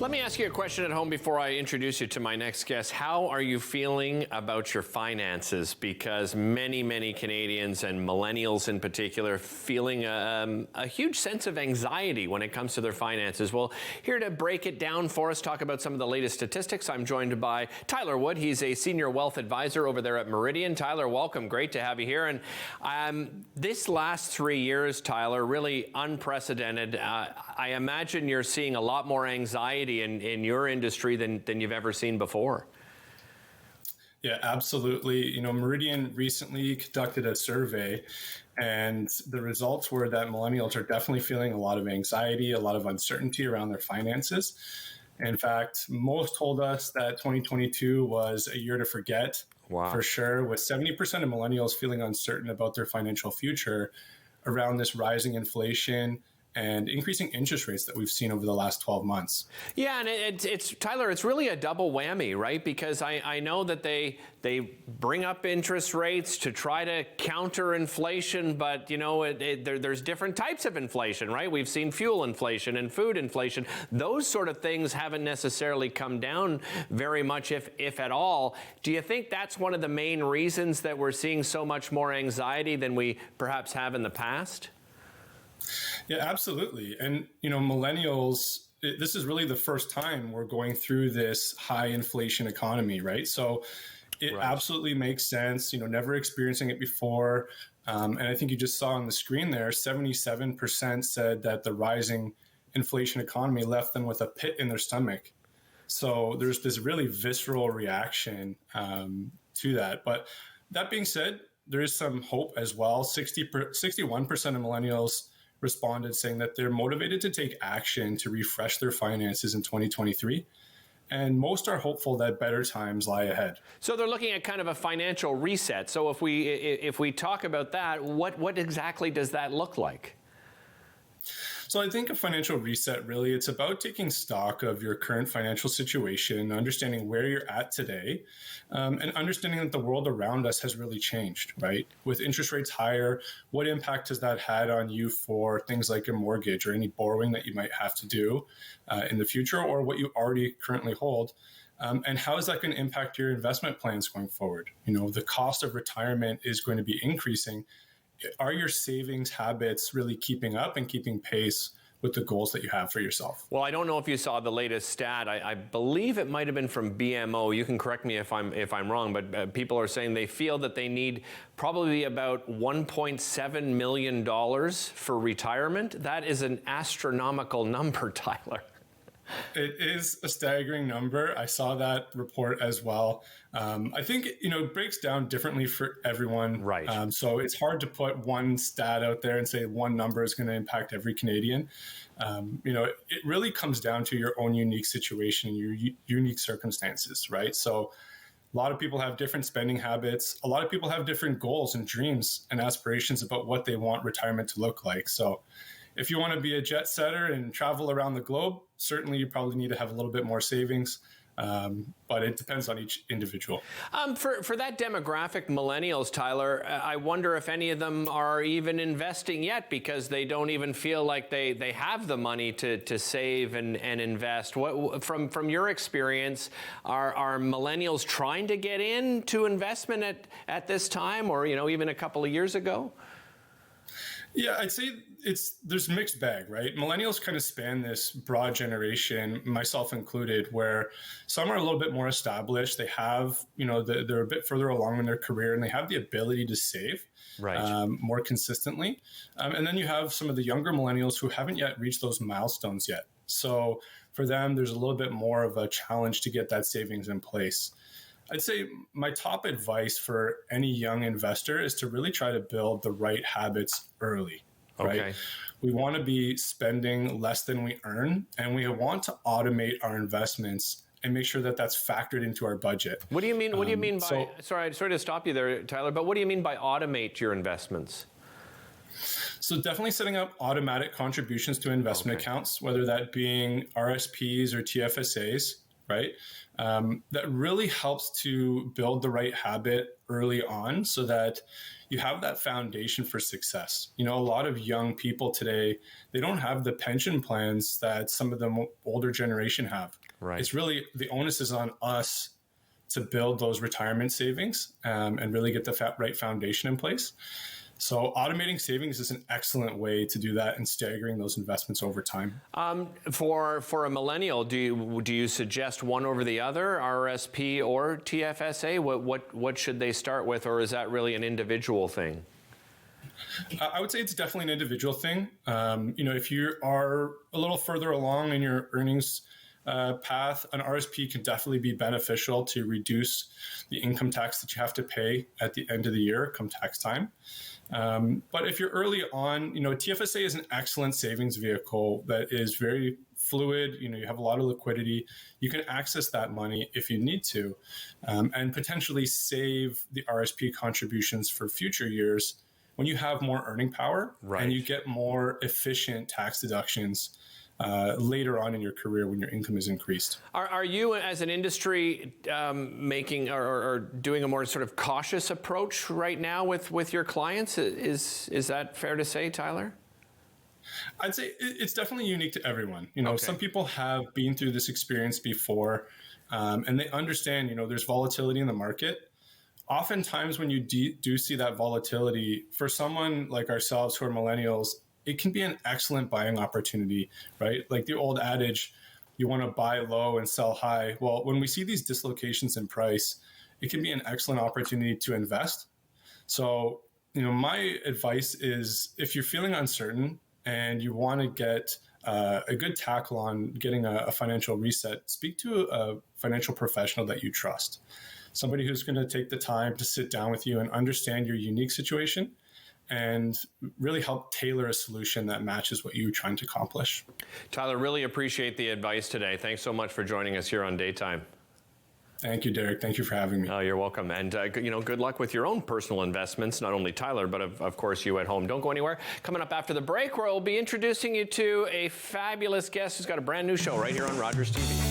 Let me ask you a question at home before I introduce you to my next guest. How are you feeling about your finances? Because many Canadians and millennials in particular feeling a huge sense of anxiety when it comes to their finances. Well, here to break it down for us, talk about some of the latest statistics, I'm joined by Tyler Wood. He's a senior wealth advisor over there at Meridian. Tyler, welcome. Great to have you here. And this last 3 years, Tyler, really unprecedented. I imagine you're seeing a lot more anxiety in your industry than you've ever seen before. Yeah, absolutely. You know, Meridian recently conducted a survey, and the results were that millennials are definitely feeling a lot of anxiety, a lot of uncertainty around their finances. In fact, most told us that 2022 was a year to forget. Wow. For sure, with 70% of millennials feeling uncertain about their financial future around this rising inflation and increasing interest rates that we've seen over the last 12 months. Yeah, and it's Tyler, it's really a double whammy, right? Because I know that they bring up interest rates to try to counter inflation, but you know, there's different types of inflation, right? We've seen fuel inflation and food inflation. Those sort of things haven't necessarily come down very much, if at all. Do you think that's one of the main reasons that we're seeing so much more anxiety than we perhaps have in the past? Yeah, absolutely. And, you know, millennials, this is really the first time we're going through this high inflation economy, right? So it absolutely makes sense, you know, never experiencing it before. And I think you just saw on the screen there, 77% said that the rising inflation economy left them with a pit in their stomach. So there's this really visceral reaction to that. But that being said, there is some hope as well. 61% of millennials responded saying that they're motivated to take action to refresh their finances in 2023. And most are hopeful that better times lie ahead. So they're looking at kind of a financial reset. So if we talk about that, what exactly does that look like? So I think a financial reset, really, it's about taking stock of your current financial situation, understanding where you're at today, and understanding that the world around us has really changed, right? With interest rates higher, what impact has that had on you for things like a mortgage or any borrowing that you might have to do in the future, or what you already currently hold? And how is that going to impact your investment plans going forward? You know, the cost of retirement is going to be increasing. Are your savings habits really keeping up and keeping pace with the goals that you have for yourself? Well, I don't know if you saw the latest stat. I believe it might have been from BMO. You can correct me if I'm wrong, but people are saying they feel that they need probably about $1.7 million for retirement. That is an astronomical number, Tyler. It is a staggering number. I saw that report as well. I think, you know, it breaks down differently for everyone. Right. So it's hard to put one stat out there and say one number is going to impact every Canadian. You know, it really comes down to your own unique situation and your unique circumstances, right? So a lot of people have different spending habits. A lot of people have different goals and dreams and aspirations about what they want retirement to look like. So if you want to be a jet setter and travel around the globe, certainly you probably need to have a little bit more savings. But it depends on each individual. For that demographic, millennials, Tyler, I wonder if any of them are even investing yet because they don't even feel like they have the money to save and invest. What from your experience, are millennials trying to get into investment at this time, or you know, even a couple of years ago? Yeah, I'd say there's a mixed bag, right? Millennials kind of span this broad generation, myself included, where some are a little bit more established. They have, you know, they're a bit further along in their career and they have the ability to save more consistently. And then you have some of the younger millennials who haven't yet reached those milestones yet. So for them, there's a little bit more of a challenge to get that savings in place. I'd say my top advice for any young investor is to really try to build the right habits early, right? We want to be spending less than we earn, and we want to automate our investments and make sure that that's factored into our budget. What do you mean? What do you mean by? Sorry to stop you there, Tyler. But what do you mean by automate your investments? So definitely setting up automatic contributions to investment accounts, whether that being RSPs or TFSAs. right? That really helps to build the right habit early on so that you have that foundation for success. A lot of young people today, they don't have the pension plans that some of the older generation have. Right. It's really, the onus is on us to build those retirement savings and really get the right foundation in place. So automating savings is an excellent way to do that and staggering those investments over time. For a millennial, do you suggest one over the other, RRSP or TFSA? What should they start with, or is that really an individual thing? I would say it's definitely an individual thing. If you are a little further along in your earnings path, an RSP can definitely be beneficial to reduce the income tax that you have to pay at the end of the year, come tax time. But if you're early on, TFSA is an excellent savings vehicle that is very fluid. You have a lot of liquidity. You can access that money if you need to, and potentially save the RSP contributions for future years when you have more earning power, right, and you get more efficient tax deductions later on in your career when your income is increased. Are you, as an industry, making or doing a more sort of cautious approach right now with your clients? Is that fair to say, Tyler? I'd say it's definitely unique to everyone. Okay. Some people have been through this experience before, and they understand, there's volatility in the market. Oftentimes when you do see that volatility, for someone like ourselves who are millennials, it can be an excellent buying opportunity, right? Like the old adage, you want to buy low and sell high. Well, when we see these dislocations in price, it can be an excellent opportunity to invest. So, my advice is if you're feeling uncertain and you want to get a good tackle on getting a financial reset, speak to a financial professional that you trust. Somebody who's going to take the time to sit down with you and understand your unique situation and really help tailor a solution that matches what you're trying to accomplish. Tyler, really appreciate the advice today. Thanks so much for joining us here on Daytime. Thank you, Derek. Thank you for having me. Oh, you're welcome. And, good luck with your own personal investments, not only Tyler, but of course you at home. Don't go anywhere. Coming up after the break, where we'll be introducing you to a fabulous guest who's got a brand new show right here on Rogers TV.